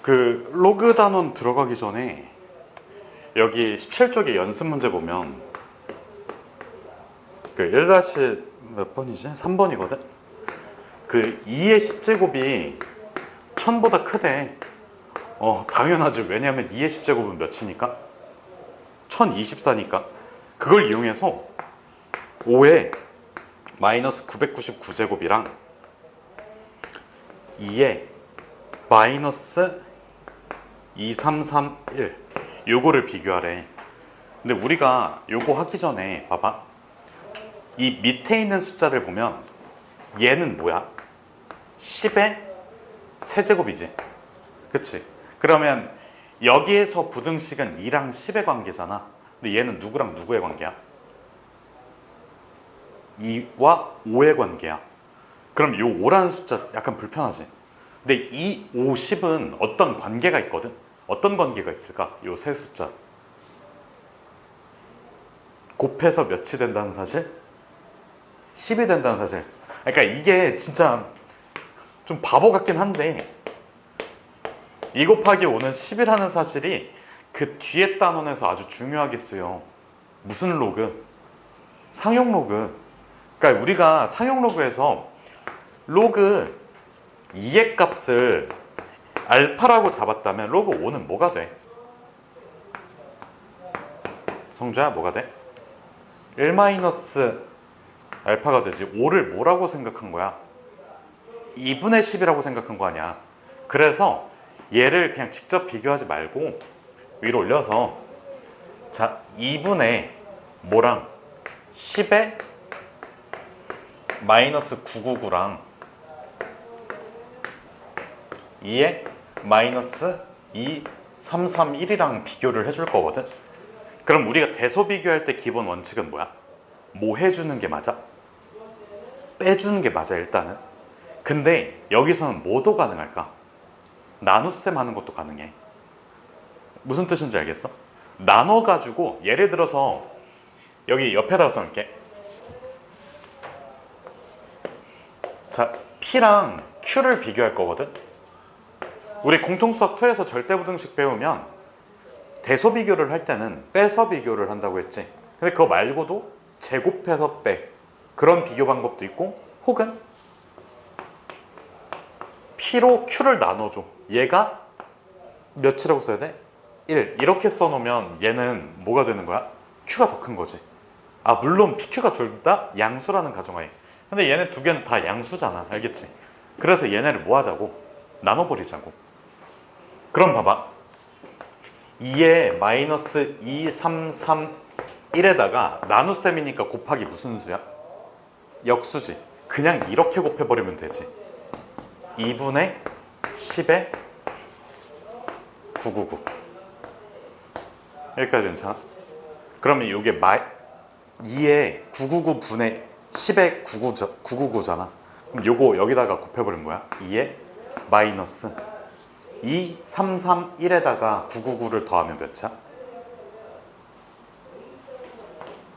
그 로그 단원 들어가기 전에 여기 17쪽에 연습 문제 보면 그 1- 몇 번이지? 3번이거든? 그 2의 10제곱이 1000보다 크대. 당연하지. 왜냐면 2의 10제곱은 몇이니까? 1024니까. 그걸 이용해서 5의 마이너스 999제곱이랑 2의 마이너스 2331 요거를 비교하래. 근데 우리가 요거 하기 전에 봐봐. 이 밑에 있는 숫자들 보면 얘는 뭐야? 10의 세제곱이지. 그치? 그러면 여기에서 부등식은 2랑 10의 관계잖아. 근데 얘는 누구랑 누구의 관계야? 2와 5의 관계야. 그럼 요 5라는 숫자 약간 불편하지? 근데 이 5, 10은 어떤 관계가 있거든? 어떤 관계가 있을까? 요 세 숫자 곱해서 몇이 된다는 사실? 10이 된다는 사실. 그러니까 이게 진짜 좀 바보 같긴 한데 2 곱하기 5는 10이라는 사실이 그 뒤에 단원에서 아주 중요하게 쓰여. 무슨 로그? 상용 로그. 그러니까 우리가 상용 로그에서 로그 2의 값을 알파라고 잡았다면 로그 5는 뭐가 돼? 성주야, 뭐가 돼? 1 마이너스 알파가 되지. 5를 뭐라고 생각한 거야? 2분의 10이라고 생각한 거 아니야. 그래서 얘를 그냥 직접 비교하지 말고 위로 올려서 자 2분의 뭐랑 10의 마이너스 999랑 2의 마이너스 2331이랑 비교를 해줄 거거든. 그럼 우리가 대소 비교할 때 기본 원칙은 뭐야? 뭐 해주는 게 맞아? 빼주는 게 맞아 일단은. 근데 여기서는 뭐도 가능할까? 나눗셈 하는 것도 가능해. 무슨 뜻인지 알겠어? 나눠가지고 예를 들어서 여기 옆에다가 써놓을게. 자, P랑 Q를 비교할 거거든. 우리 공통수학 2에서 절대부등식 배우면 대소 비교를 할 때는 빼서 비교를 한다고 했지. 근데 그거 말고도 제곱해서 빼 그런 비교 방법도 있고, 혹은 P로 Q를 나눠줘. 얘가 몇이라고 써야 돼? 1 이렇게 써놓으면 얘는 뭐가 되는 거야? Q가 더 큰 거지. 아 물론 PQ가 둘 다 양수라는 가정하에. 근데 얘네 두 개는 다 양수잖아. 알겠지? 그래서 얘네를 뭐 하자고? 나눠버리자고. 그럼 봐봐. 2에 마이너스 2331에다가 나눗셈이니까 곱하기 무슨 수야? 역수지. 그냥 이렇게 곱해버리면 되지. 2분의 10의 999 여기까지 괜찮아? 그러면 이게 2의 999분의 10의 999잖아. 그럼 요거 여기다가 곱해버린 거야. 2의 마이너스 2331에다가 999를 더하면 몇이야?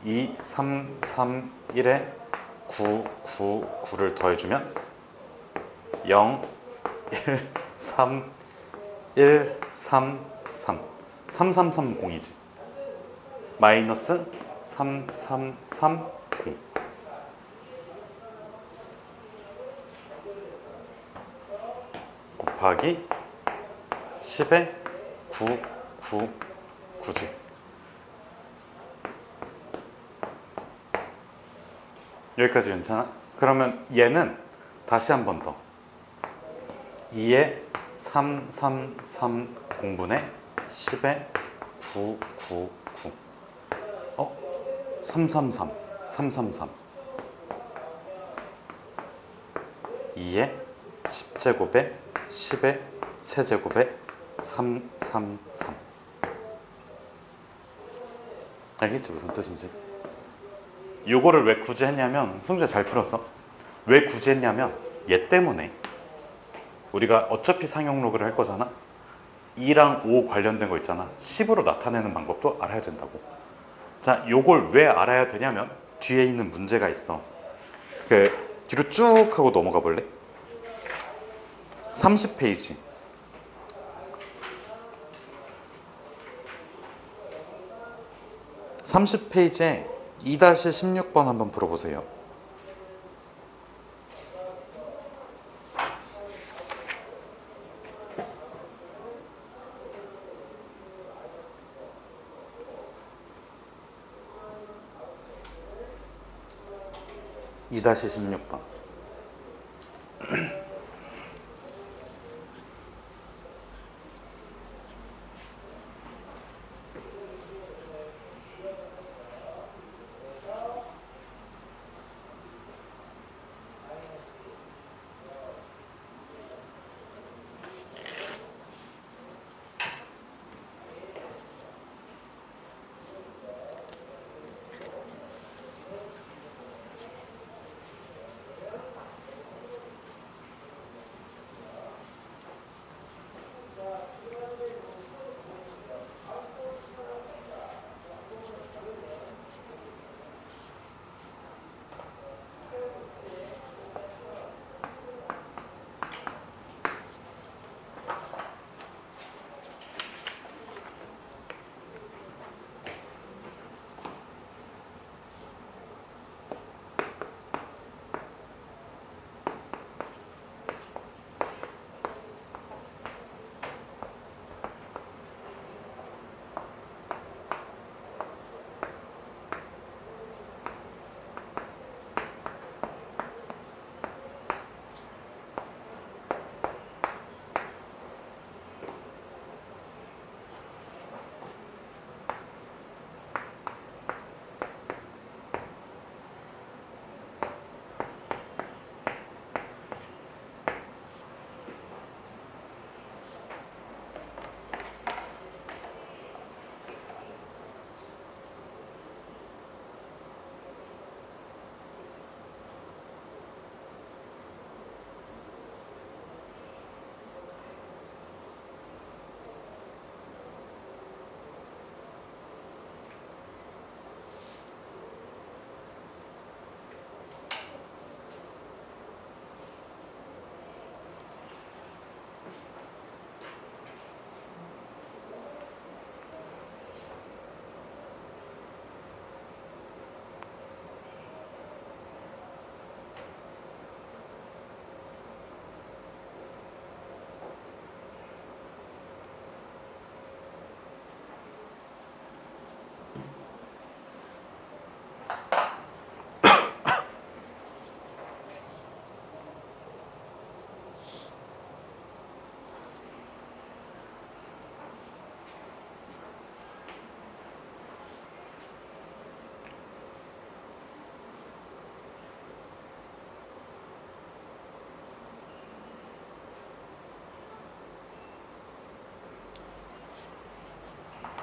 2331에 999를 더해주면 0, 1, 3, 1, 3, 3 3330이지. 마이너스 3330 곱하기 10에 999지. 여기까지 괜찮아? 그러면 얘는 다시 한 번 더 2에 3330분의 10에 999 333 333 2에 10제곱에 10의 세제곱에 333 알겠지? 무슨 뜻인지. 요거를 왜 굳이 했냐면, 성주야 잘 풀었어. 왜 굳이 했냐면 얘 때문에. 우리가 어차피 상용 로그를 할 거잖아. 2랑 5 관련된 거 있잖아. 10으로 나타내는 방법도 알아야 된다고. 자, 요걸 왜 알아야 되냐면 뒤에 있는 문제가 있어. 뒤로 쭉 하고 넘어가 볼래? 30페이지 30페이지에 2-16번 한번 풀어보세요. (2-16번)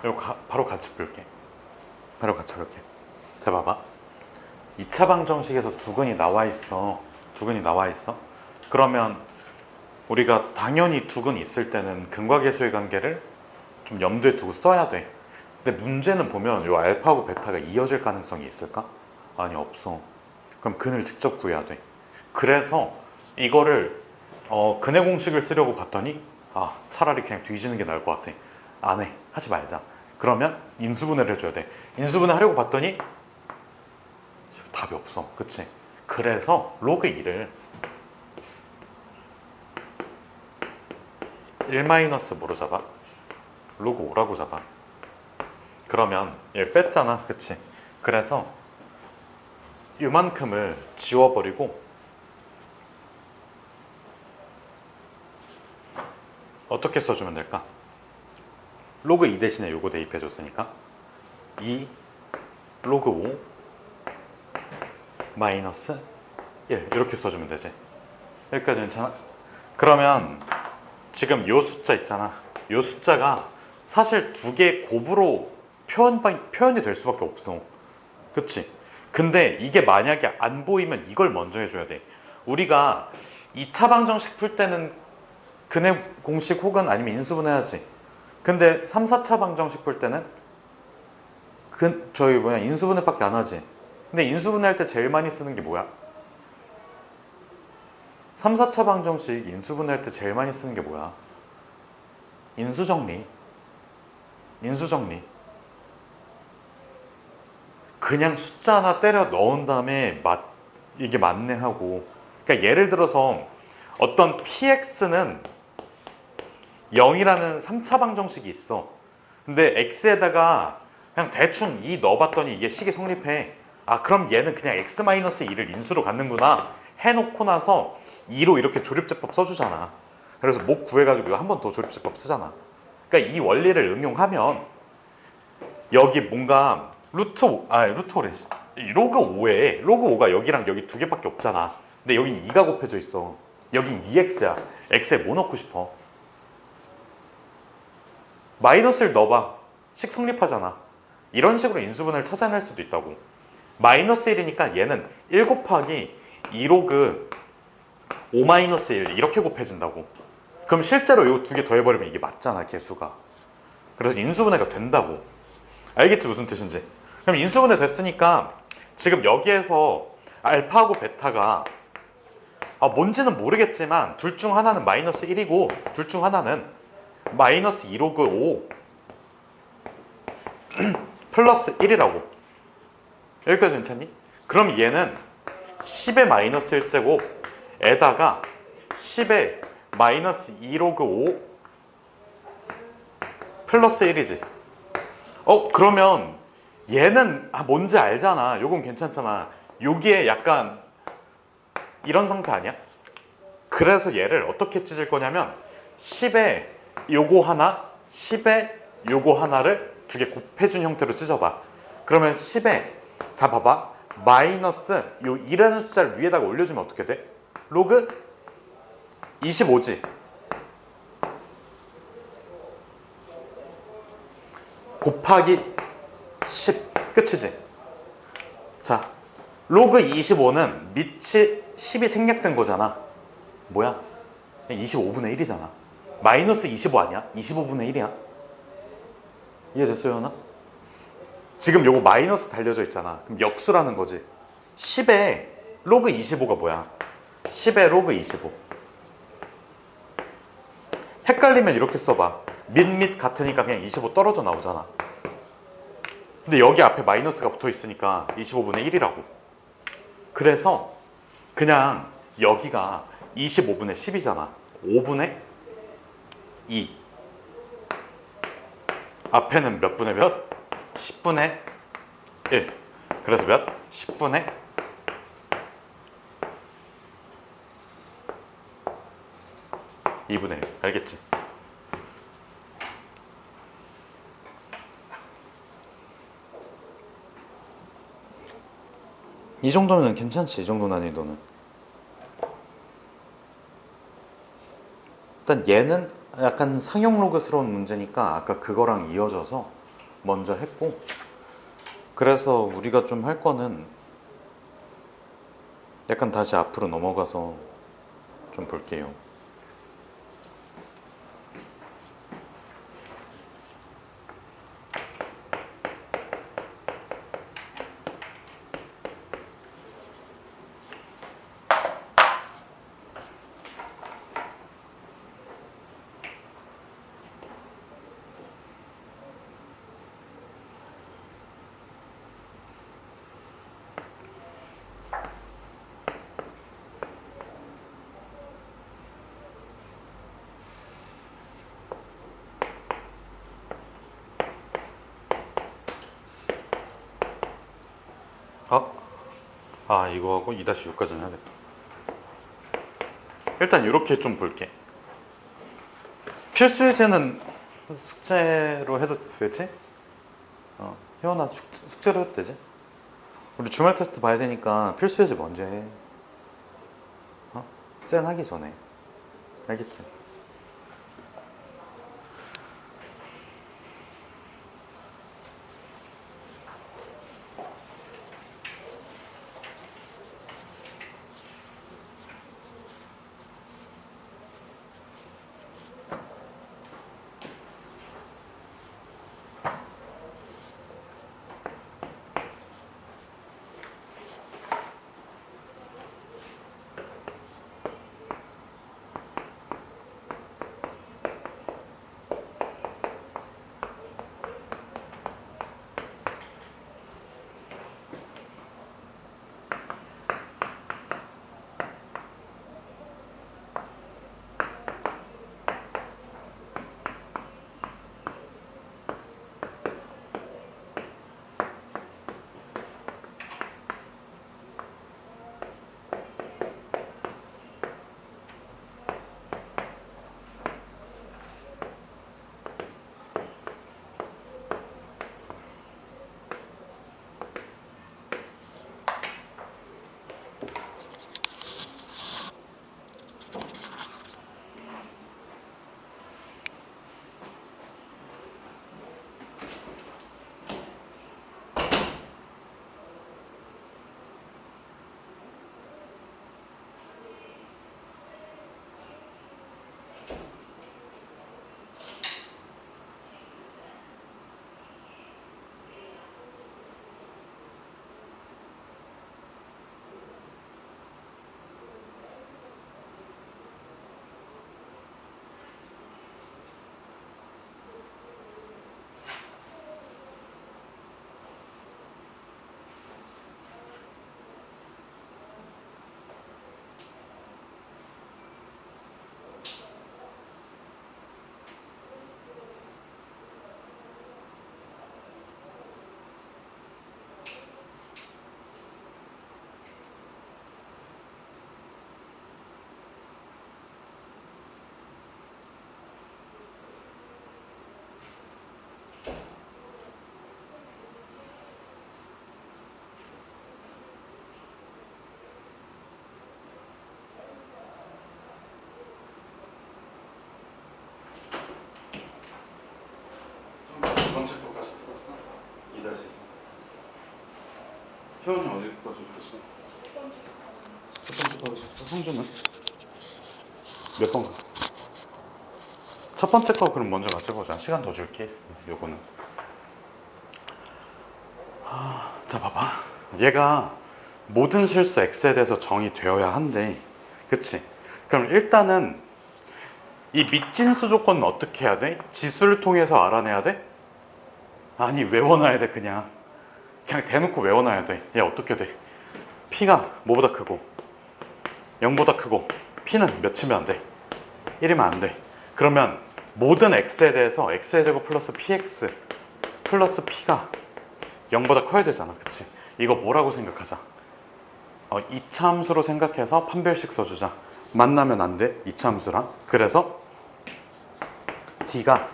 이거 바로 같이 볼게. 바로 같이 볼게. 자, 봐봐. 2차 방정식에서 두근이 나와 있어. 두근이 나와 있어. 그러면 우리가 당연히 두근이 있을 때는 근과계수의 관계를 좀 염두에 두고 써야 돼. 근데 문제는 보면 요 알파하고 베타가 이어질 가능성이 있을까? 아니, 없어. 그럼 근을 직접 구해야 돼. 그래서 이거를 근의 공식을 쓰려고 봤더니 차라리 그냥 뒤지는 게 나을 것 같아. 안 해. 하지 말자. 그러면 인수분해를 해줘야 돼. 인수분해 하려고 봤더니 답이 없어. 그치? 그래서 로그 2를 1 마이너스 뭐로 잡아? 로그 5라고 잡아. 그러면 얘 뺐잖아. 그치? 그래서 이만큼을 지워버리고 어떻게 써주면 될까? 로그 2 대신에 요거 대입해줬으니까 2 로그 5 마이너스 1 이렇게 써주면 되지. 여기까지 괜찮아? 그러면 지금 요 숫자 있잖아. 요 숫자가 사실 두 개의 곱으로 표현이 될 수밖에 없어. 그치? 근데 이게 만약에 안 보이면 이걸 먼저 해줘야 돼. 우리가 2차 방정식 풀 때는 근의 공식 혹은 아니면 인수분해 해야지. 근데 3, 4차 방정식 풀 때는 인수분해밖에 안 하지. 근데 인수분해 할 때 제일 많이 쓰는 게 뭐야? 3, 4차 방정식 인수분해 할 때 제일 많이 쓰는 게 뭐야? 인수정리. 인수정리. 그냥 숫자 하나 때려 넣은 다음에 이게 맞네 하고. 그러니까 예를 들어서 어떤 px는 0이라는 3차 방정식이 있어. 근데 x에다가 그냥 대충 2 넣어봤더니 이게 식이 성립해. 아, 그럼 얘는 그냥 x-2를 인수로 갖는구나 해놓고 나서 2로 이렇게 조립제법 써주잖아. 그래서 목 구해가지고 한 번 더 조립제법 쓰잖아. 그러니까 이 원리를 응용하면 여기 뭔가 루트오래. 로그 5에 로그 5가 여기랑 여기 두 개밖에 없잖아. 근데 여긴 2가 곱해져 있어. 여긴 2x야. x에 뭐 넣고 싶어? 마이너스를 넣어봐. 식 성립하잖아. 이런 식으로 인수분해를 찾아낼 수도 있다고. 마이너스 1이니까 얘는 1 곱하기 2로그 5 마이너스 1 이렇게 곱해진다고. 그럼 실제로 이 두 개 더해버리면 이게 맞잖아, 개수가. 그래서 인수분해가 된다고. 알겠지 무슨 뜻인지? 그럼 인수분해 됐으니까 지금 여기에서 알파하고 베타가 뭔지는 모르겠지만 둘 중 하나는 마이너스 1이고 둘 중 하나는 마이너스 2로그 5 플러스 1이라고. 여기까지 괜찮니? 그럼 얘는 10의 마이너스 1제곱에다가 10의 마이너스 2로그 5 플러스 1이지. 그러면 얘는 뭔지 알잖아. 요건 괜찮잖아. 여기에 약간 이런 상태 아니야? 그래서 얘를 어떻게 찢을 거냐면 10에 요거 하나, 10에 요거 하나를 두 개 곱해준 형태로 찢어봐. 그러면 10에 자 봐봐. 마이너스 요 2라는 숫자를 위에다가 올려주면 어떻게 돼? 로그 25지. 곱하기 10 끝이지. 자, 로그 25는 밑이 10이 생략된 거잖아. 뭐야? 25분의 1이잖아. 마이너스 25 아니야? 25분의 1이야. 이해됐어요, 하나? 지금 요거 마이너스 달려져 있잖아. 그럼 역수라는 거지. 10에 로그 25가 뭐야? 10에 로그 25. 헷갈리면 이렇게 써봐. 밑 같으니까 그냥 25 떨어져 나오잖아. 근데 여기 앞에 마이너스가 붙어 있으니까 25분의 1이라고. 그래서 그냥 여기가 25분의 10이잖아. 5분의 2. 앞에는 몇 분의 몇? 10분의 1. 그래서 몇? 10분의 2분의 1. 알겠지? 이 정도면 괜찮지. 이 정도 난이도는. 일단 얘는 약간 상용 로그스러운 문제니까 아까 그거랑 이어져서 먼저 했고, 그래서 우리가 좀 할 거는 약간 다시 앞으로 넘어가서 좀 볼게요. 이거 하고 2-6까지는 해야겠다. 일단 이렇게 좀 볼게. 필수 예제는 숙제로 해도 되지? 혜원아 숙제로 해도 되지? 우리 주말 테스트 봐야 되니까 필수 예제 먼저 해. 센 하기 전에. 알겠지? 태원이 어디까지 했어? 첫 번째 거 했어. 성준은? 몇 번? 첫 번째 거 그럼 먼저 같이 보자. 시간 더 줄게. 요거는. 자 봐봐. 얘가 모든 실수 x에 대해서 정의 되어야 한대. 그치? 그럼 일단은 이 밑진수 조건은 어떻게 해야 돼? 지수를 통해서 알아내야 돼? 아니 외워놔야 돼. 그냥 대놓고 외워놔야 돼. 얘 어떻게 돼? p가 뭐보다 크고 0보다 크고 p는 몇이면 안 돼? 1이면 안 돼. 그러면 모든 x에 대해서 x의 제곱 플러스 px 플러스 p가 0보다 커야 되잖아. 그치? 이거 뭐라고 생각하자. 이차 함수로 생각해서 판별식 써주자. 만나면 안 돼. 이차 함수랑. 그래서 d가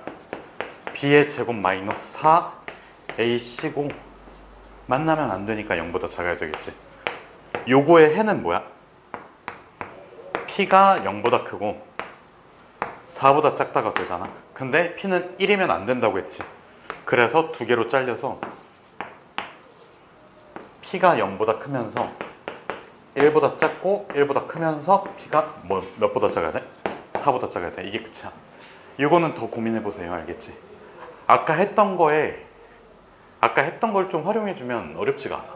b의 제곱 마이너스 4ac고 만나면 안 되니까 0보다 작아야 되겠지. 요거의 해는 뭐야? p가 0보다 크고 4보다 작다가 되잖아. 근데 p는 1이면 안 된다고 했지. 그래서 두 개로 잘려서 p가 0보다 크면서 1보다 작고 1보다 크면서 p가 몇 보다 작아야 돼? 4보다 작아야 돼. 이게 끝이야. 이거는 더 고민해보세요. 알겠지? 아까 했던 걸 좀 활용해주면 어렵지가 않아.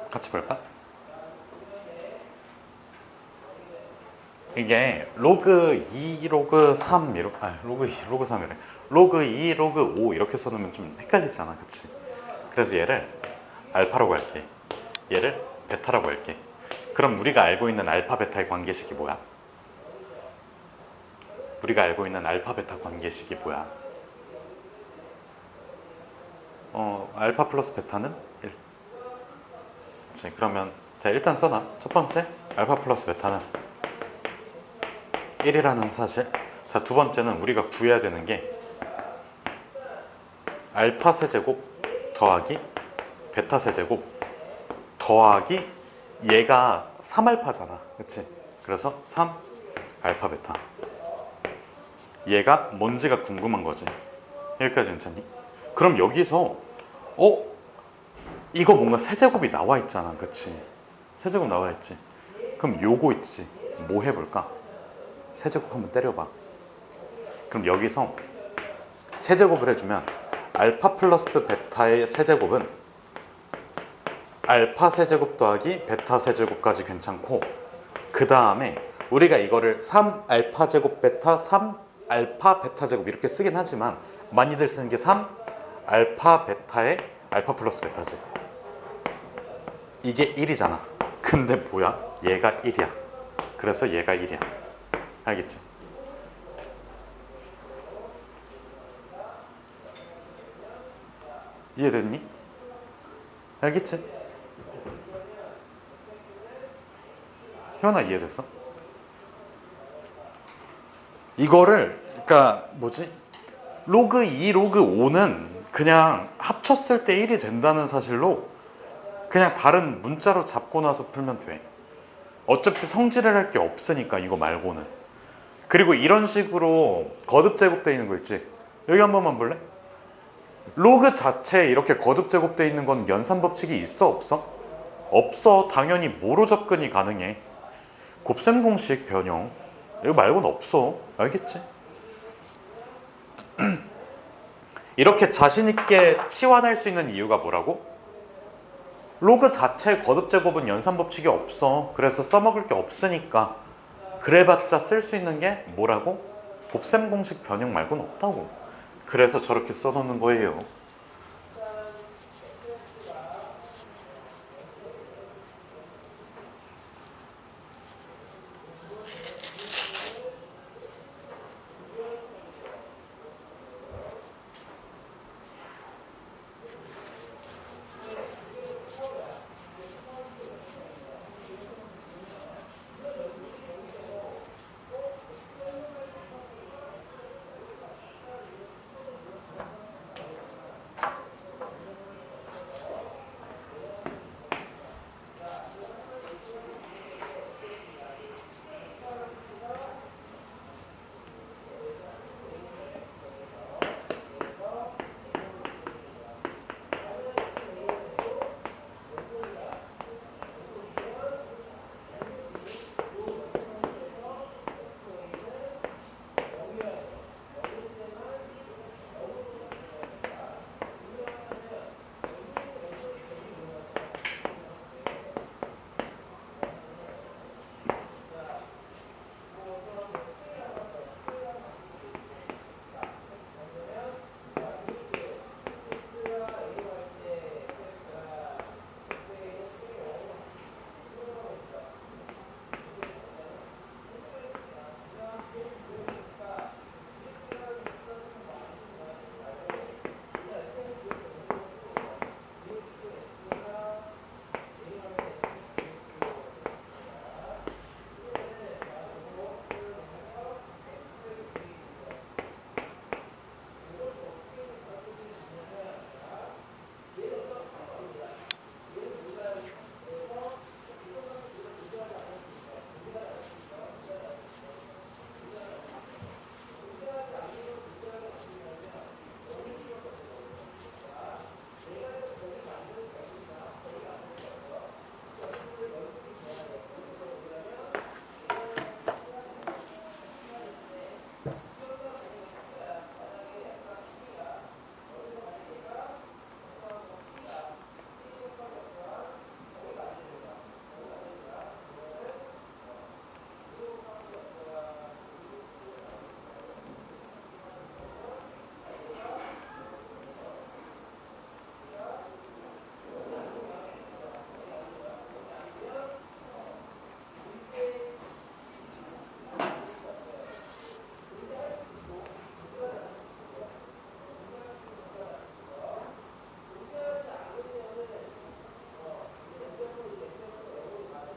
같이 볼까? 이게 로그 2, 로그 3 로그 2, 로그 3이래. 로그 2, 로그 5 이렇게 써놓으면 좀 헷갈리잖아. 그치? 그래서 얘를 알파라고 할게. 얘를 베타라고 할게. 그럼 우리가 알고 있는 알파 베타의 관계식이 뭐야? 우리가 알고 있는 알파 베타 관계식이 뭐야? 알파 플러스 베타는 1. 그치? 그러면 자 일단 써놔. 첫 번째 알파 플러스 베타는 1이라는 사실. 자, 두 번째는 우리가 구해야 되는 게 알파 세제곱 더하기 베타 세제곱 더하기 얘가 3알파잖아. 그치? 그래서 3 알파 베타. 얘가 뭔지가 궁금한 거지. 여기까지 괜찮니? 그럼 여기서 이거 뭔가 세제곱이 나와 있잖아. 그치? 세제곱 나와 있지. 그럼 요거 있지. 뭐 해볼까? 세제곱 한번 때려봐. 그럼 여기서 세제곱을 해주면 알파 플러스 베타의 세제곱은 알파 세제곱 더하기 베타 세제곱까지 괜찮고, 그 다음에 우리가 이거를 3알파 제곱 베타 3알파 베타 제곱 이렇게 쓰긴 하지만 많이들 쓰는 게 3알파 베타의 알파 플러스 베타지. 이게 1이잖아. 근데 뭐야? 얘가 1이야. 그래서 얘가 1이야. 알겠지? 이해됐니? 알겠지? 희원아, 이해됐어? 이거를 그러니까 뭐지? 로그 2, 로그 5는 그냥 합쳤을 때 1이 된다는 사실로 그냥 다른 문자로 잡고 나서 풀면 돼. 어차피 성질을 할 게 없으니까, 이거 말고는. 그리고 이런 식으로 거듭 제곱되어 있는 거 있지? 여기 한 번만 볼래? 로그 자체에 이렇게 거듭 제곱되어 있는 건 연산 법칙이 있어, 없어? 없어. 당연히 뭐로 접근이 가능해? 곱셈 공식 변형. 이거 말고는 없어. 알겠지? 이렇게 자신 있게 치환할 수 있는 이유가 뭐라고? 로그 자체 거듭 제곱은 연산 법칙이 없어. 그래서 써먹을 게 없으니까. 그래봤자 쓸 수 있는 게 뭐라고? 곱셈 공식 변형 말고는 없다고. 그래서 저렇게 써놓는 거예요.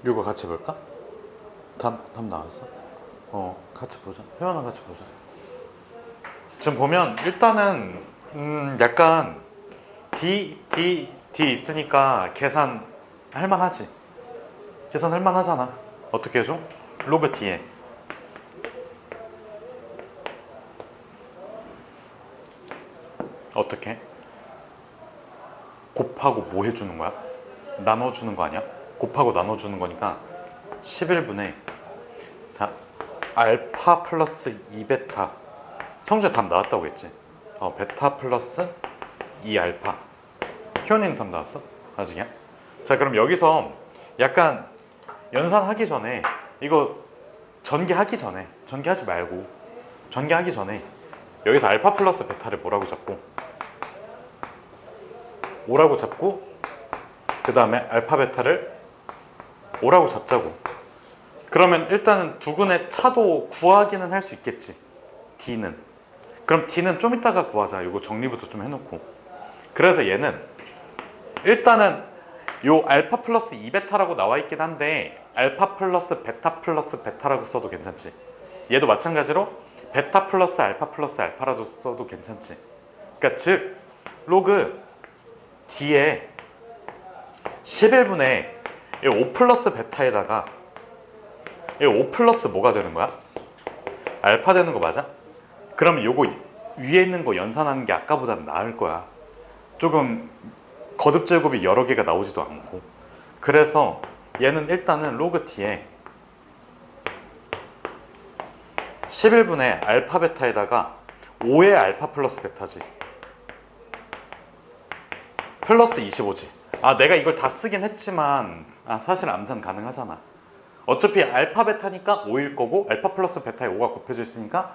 이거 같이 볼까? 답 나왔어? 같이 보자. 회원아 같이 보자. 지금 보면 일단은 약간 D 있으니까 계산 할만하지. 계산 할만하잖아. 어떻게 해줘? 로그 D에 어떻게? 곱하고 뭐 해주는 거야? 나눠주는 거 아니야? 곱하고 나눠주는 거니까 11분의 자 알파 플러스 2베타. 성주에 답 나왔다고 했지? 베타 플러스 2알파. 희원이는 답 나왔어? 아직이야? 자, 그럼 여기서 약간 연산하기 전에 이거 전개하지 말고 전개하기 전에 여기서 알파 플러스 베타를 뭐라고 잡고 오라고 잡고 그 다음에 알파 베타를 오라고 잡자고. 그러면 일단은 두근의 차도 구하기는 할 수 있겠지. D는. 그럼 D는 좀 이따가 구하자. 이거 정리부터 좀 해놓고. 그래서 얘는 일단은 요 알파 플러스 2베타라고 나와 있긴 한데 알파 플러스 베타라고 써도 괜찮지. 얘도 마찬가지로 베타 플러스 알파라도 써도 괜찮지. 그러니까 즉 로그 D에 11분의 5 플러스 베타에다가 5 플러스 뭐가 되는 거야? 알파 되는 거 맞아? 그럼 요거 위에 있는 거 연산하는 게 아까보다는 나을 거야. 조금 거듭 제곱이 여러 개가 나오지도 않고. 그래서 얘는 일단은 로그 T에 11분의 알파 베타에다가 5의 알파 플러스 베타지. 플러스 25지. 아, 내가 이걸 다 쓰긴 했지만 사실 암산 가능하잖아. 어차피 알파 베타니까 5일 거고 알파 플러스 베타에 5가 곱해져 있으니까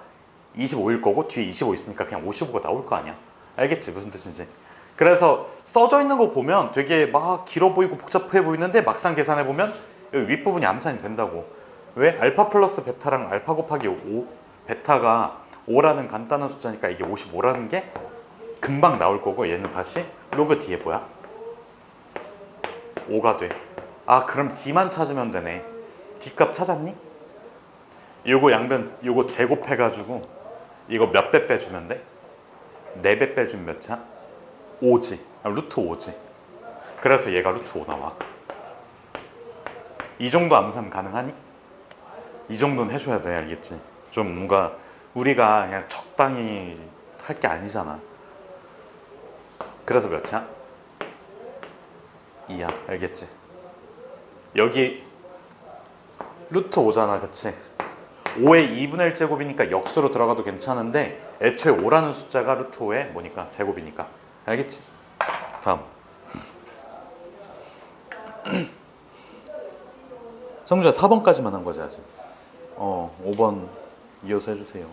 25일 거고 뒤에 25 있으니까 그냥 55가 나올 거 아니야. 알겠지? 무슨 뜻인지. 그래서 써져 있는 거 보면 되게 막 길어 보이고 복잡해 보이는데 막상 계산해 보면 여기 윗부분이 암산이 된다고. 왜? 알파 플러스 베타랑 알파 곱하기 5 베타가 5라는 간단한 숫자니까 이게 55라는 게 금방 나올 거고 얘는 다시 로그 D에 뭐야? 5가 돼. 아, 그럼 D만 찾으면 되네. D값 찾았니? 요거 양변 요거 제곱해가지고 이거 몇 배 빼주면 돼? 4배 빼주면 몇 차? 5지. 루트 5지. 그래서 얘가 루트 5 나와. 이 정도 암산 가능하니? 이 정도는 해줘야 돼. 알겠지? 좀 뭔가 우리가 그냥 적당히 할 게 아니잖아. 그래서 몇 차? 2야. 알겠지? 여기 루트 5잖아. 그치? 5의 2분의 1 제곱이니까 역수로 들어가도 괜찮은데 애초에 5라는 숫자가 루트 5의 뭐니까? 제곱이니까. 알겠지? 다음. 성주야 4번까지만 한 거지 아직. 5번 이어서 해주세요.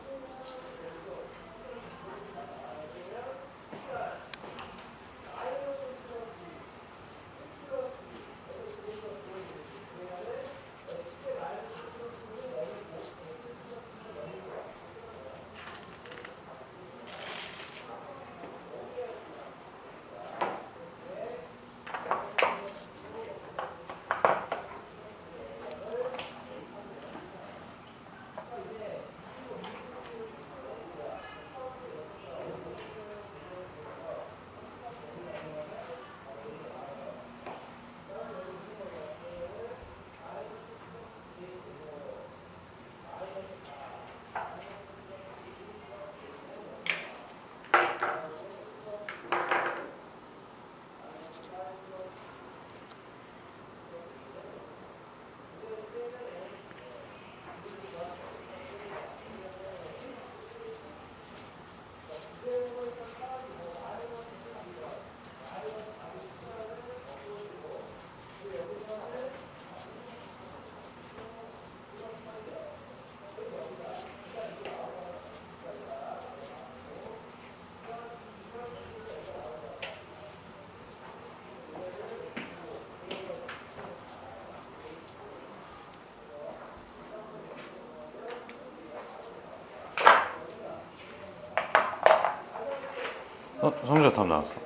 성주야 답 나왔어.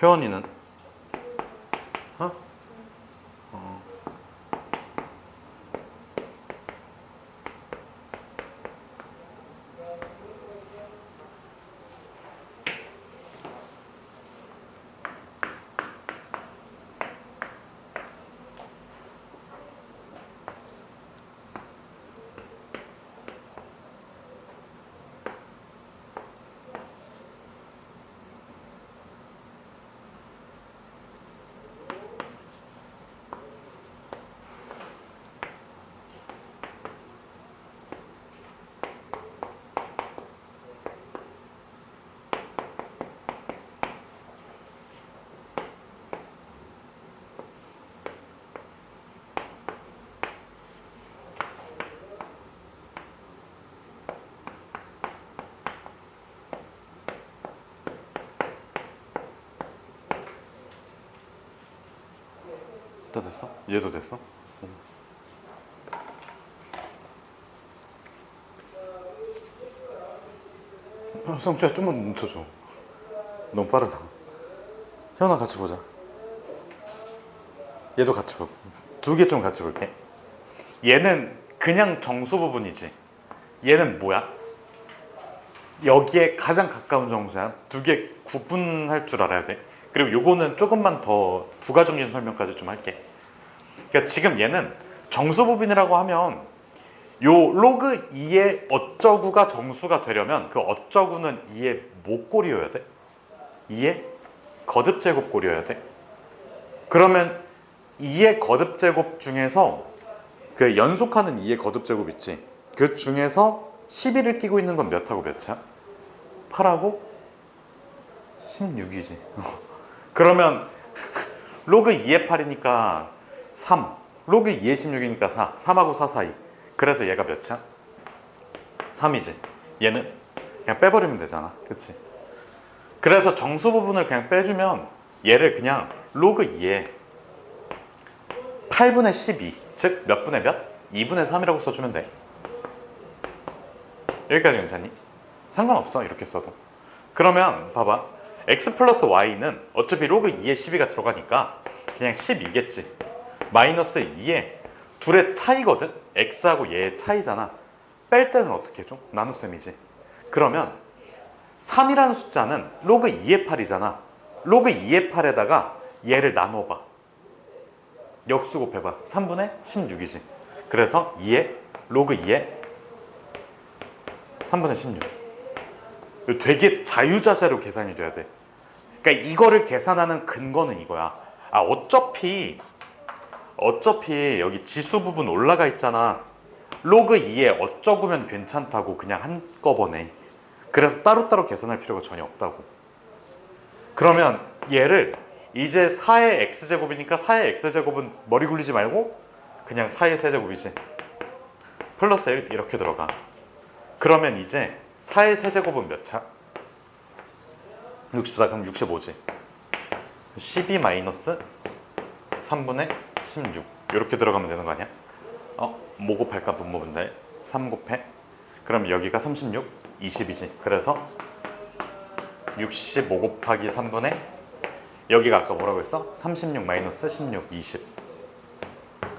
효원이는? 어? 다 됐어? 얘도 됐어? 성주야 좀만 멈춰줘. 너무 빠르다. 현아 같이 보자. 얘도 같이 보고. 두 개 좀 같이 볼게. 얘는 그냥 정수 부분이지. 얘는 뭐야? 여기에 가장 가까운 정수야. 두 개 구분할 줄 알아야 돼. 그리고 요거는 조금만 더 부가적인 설명까지 좀 할게. 그러니까 지금 얘는 정수 부분이라고 하면 요 로그 2의 어쩌구가 정수가 되려면 그 어쩌구는 2의 뭐 꼴이어야 돼? 2의 거듭제곱 꼴이어야 돼. 그러면 2의 거듭제곱 중에서 그 연속하는 2의 거듭제곱 있지. 그 중에서 11을 끼고 있는 건 몇하고 몇이야? 8하고 16이지. 그러면 로그 2의 8이니까 3, 로그 2의 16이니까 4, 3하고 4 사이. 그래서 얘가 몇이야? 3이지. 얘는 그냥 빼버리면 되잖아. 그치? 그래서 정수 부분을 그냥 빼주면 얘를 그냥 로그 2의 8분의 12, 즉 몇 분의 몇? 2분의 3이라고 써주면 돼. 여기까지 괜찮니? 상관없어, 이렇게 써도. 그러면 봐봐, x 플러스 y는 어차피 로그 2에 12가 들어가니까 그냥 12겠지. 마이너스 2에 둘의 차이거든? x하고 얘의 차이잖아. 뺄 때는 어떻게 해줘? 나눗셈이지. 그러면 3이라는 숫자는 로그 2의 8이잖아. 로그 2의 8에다가 얘를 나눠봐. 역수 곱해봐. 3분의 16이지. 그래서 2에 로그 2에 3분의 16. 되게 자유자재로 계산이 돼야 돼. 그러니까 이거를 계산하는 근거는 이거야. 아, 어차피 여기 지수 부분 올라가 있잖아. 로그 2에 어쩌구면 괜찮다고 그냥 한꺼번에. 그래서 따로따로 계산할 필요가 전혀 없다고. 그러면 얘를 이제 4의 x제곱이니까 4의 x제곱은 머리 굴리지 말고 그냥 4의 세제곱이지. 플러스 1 이렇게 들어가. 그러면 이제 4의 세제곱은 몇 차? 64, 그럼 65지. 12 마이너스 3분의 16 이렇게 들어가면 되는 거 아니야? 뭐 곱할까? 분모 분자에 3 곱해. 그럼 여기가 36, 20이지. 그래서 65 곱하기 3분의 여기가 아까 뭐라고 했어? 36 마이너스 16, 20.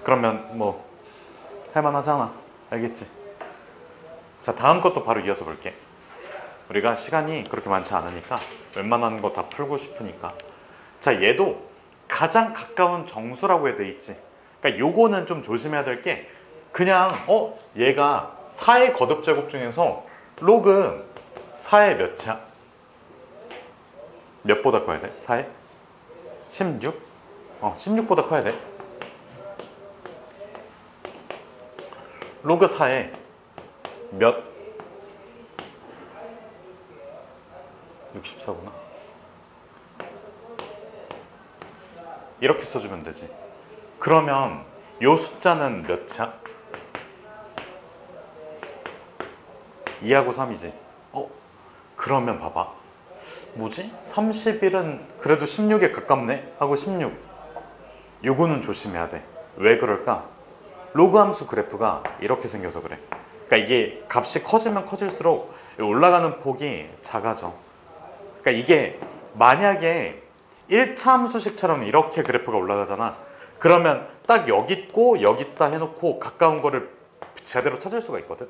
그러면 뭐 할만하잖아. 알겠지? 자, 다음 것도 바로 이어서 볼게. 우리가 시간이 그렇게 많지 않으니까 웬만한 거 다 풀고 싶으니까. 자, 얘도 가장 가까운 정수라고 돼 있지. 그러니까 요거는 좀 조심해야 될 게 그냥 얘가 4의 거듭제곱 중에서 로그 4의 몇이야? 몇보다 커야 돼? 4의 16? 16보다 커야 돼. 로그 4의 몇? 64구나. 이렇게 써주면 되지. 그러면 요 숫자는 몇이야? 2하고 3이지. 그러면 봐봐. 뭐지? 31은 그래도 16에 가깝네? 하고 16. 요거는 조심해야 돼. 왜 그럴까? 로그 함수 그래프가 이렇게 생겨서 그래. 그러니까 이게 값이 커지면 커질수록 올라가는 폭이 작아져. 그러니까 이게 만약에 1차 함수식처럼 이렇게 그래프가 올라가잖아. 그러면 딱 여기 있고 여기 있다 해놓고 가까운 거를 제대로 찾을 수가 있거든.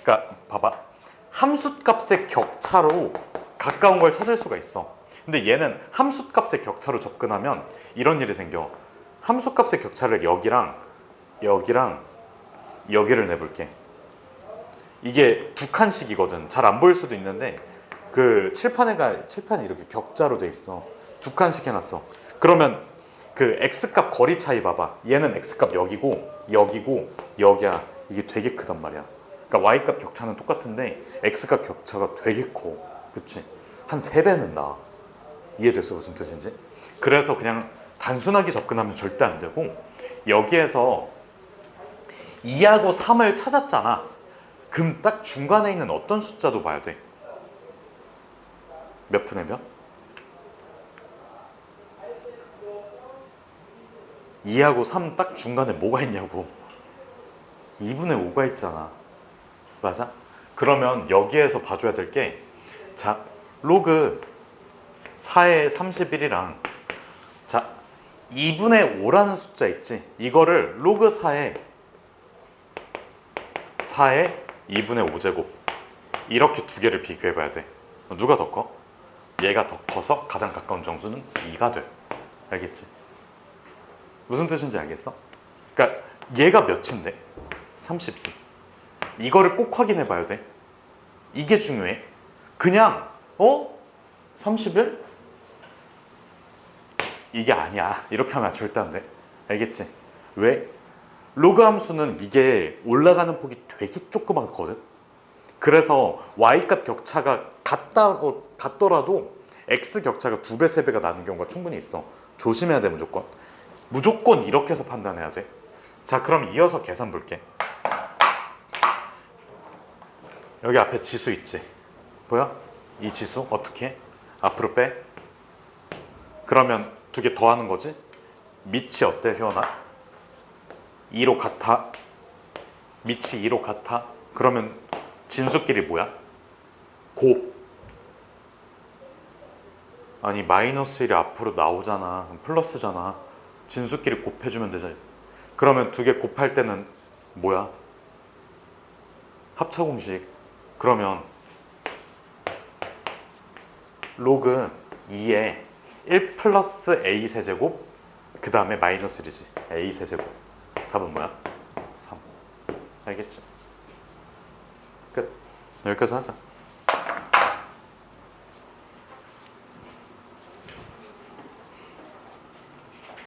그러니까 봐봐. 함수값의 격차로 가까운 걸 찾을 수가 있어. 근데 얘는 함수값의 격차로 접근하면 이런 일이 생겨. 함수값의 격차를 여기랑 여기를 내볼게. 이게 두 칸씩이거든. 잘 안 보일 수도 있는데 그 칠판이 이렇게 격자로 돼 있어. 두 칸씩 해놨어. 그러면 그 x값 거리 차이 봐봐. 얘는 x값 여기고 여기야. 이게 되게 크단 말이야. 그러니까 y값 격차는 똑같은데 x값 격차가 되게 커. 그치? 한 3배는 나. 이해됐어? 무슨 뜻인지? 그래서 그냥 단순하게 접근하면 절대 안 되고 여기에서 2하고 3을 찾았잖아. 그럼 딱 중간에 있는 어떤 숫자도 봐야 돼. 몇 분의 몇? 2하고 3 딱 중간에 뭐가 있냐고. 2분의 5가 있잖아. 맞아? 그러면 여기에서 봐줘야 될 게, 자, 로그 4의 31이랑, 자, 2분의 5라는 숫자 있지? 이거를 로그 4의 2분의 5제곱, 이렇게 두 개를 비교해 봐야 돼. 누가 더 커? 얘가 더 커서 가장 가까운 정수는 2가 돼. 알겠지? 무슨 뜻인지 알겠어? 그러니까 얘가 몇인데? 32. 이거를 꼭 확인해 봐야 돼. 이게 중요해. 그냥 31? 이게 아니야. 이렇게 하면 절대 안 돼. 알겠지? 왜? 로그 함수는 이게 올라가는 폭이 되게 조그맣거든. 그래서 y값 격차가 같더라도 x 격차가 2배, 3배가 나는 경우가 충분히 있어. 조심해야 돼, 무조건. 무조건 이렇게 해서 판단해야 돼. 자, 그럼 이어서 계산 볼게. 여기 앞에 지수 있지? 보여? 이 지수 어떻게 해? 앞으로 빼. 그러면 두 개 더하는 거지? 밑이 어때, 효원아? 2로 같아. 밑이 2로 같아. 그러면 진수끼리 뭐야? 곱. 아니 마이너스 1이 앞으로 나오잖아. 플러스잖아. 진수끼리 곱해주면 되잖아. 그러면 두 개 곱할 때는 뭐야? 합차 공식. 그러면 로그 2에 1 플러스 a 세제곱, 그 다음에 마이너스 1이지. a 세제곱. 답은 뭐야? 3. 알겠지? 끝. 여기까지 하자.